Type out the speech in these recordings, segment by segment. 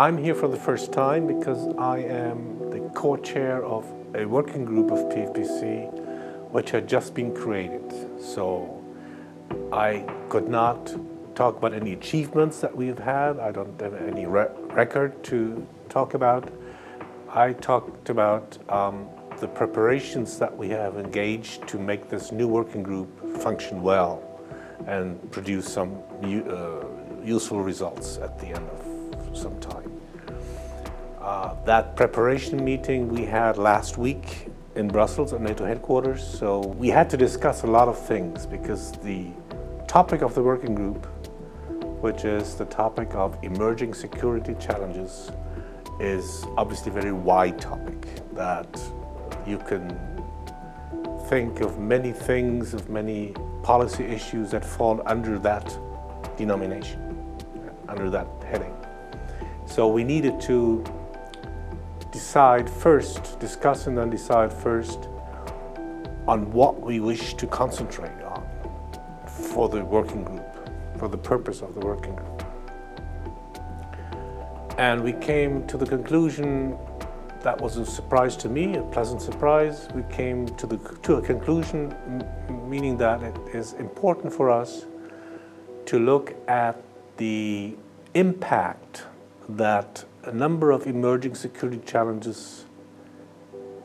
I'm here for the first time because I am the co-chair of a working group of PFBC which had just been created. So I could not talk about any achievements that we've had. I don't have any record to talk about. I talked about the preparations that we have engaged to make this new working group function well and produce some useful results at the end of some time. That preparation meeting we had last week in Brussels at NATO headquarters, so we had to discuss a lot of things because the topic of the working group, which is the topic of emerging security challenges, is obviously a very wide topic that you can think of many things, of many policy issues that fall under that denomination, under that heading. So we needed to decide first, discuss and then decide first on what we wish to concentrate on for the working group, for the purpose of the working group. And we came to the conclusion, that was a surprise to me, a pleasant surprise. We came to a conclusion, meaning that it is important for us to look at the impact that a number of emerging security challenges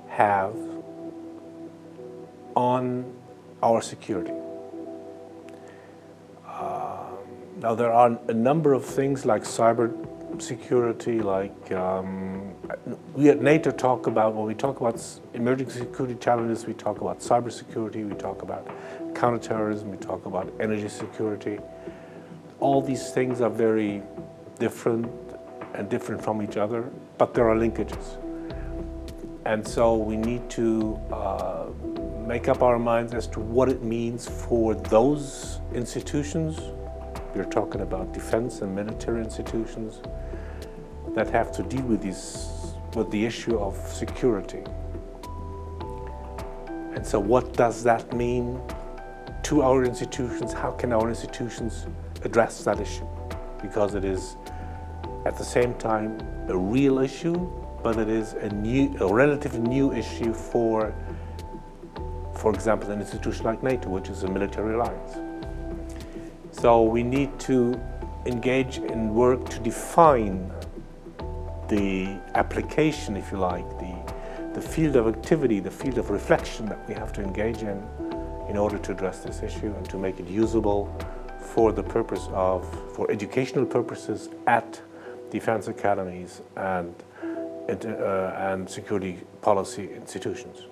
have on our security. Now there are a number of things like cyber security, like we at NATO talk about, when we talk about emerging security challenges, we talk about cyber security, we talk about counterterrorism, we talk about energy security. All these things are very different and different from each other, but there are linkages. And so we need to make up our minds as to what it means for those institutions. We're talking about defense and military institutions that have to deal with the issue of security. And so what does that mean to our institutions? How can our institutions address that issue? Because it is at the same time a real issue, but it is a relatively new issue for example, an institution like NATO, which is a military alliance. So we need to engage in work to define the application, if you like, the field of activity, the field of reflection that we have to engage in order to address this issue and to make it usable for the purpose of, for educational purposes at defense academies and security policy institutions.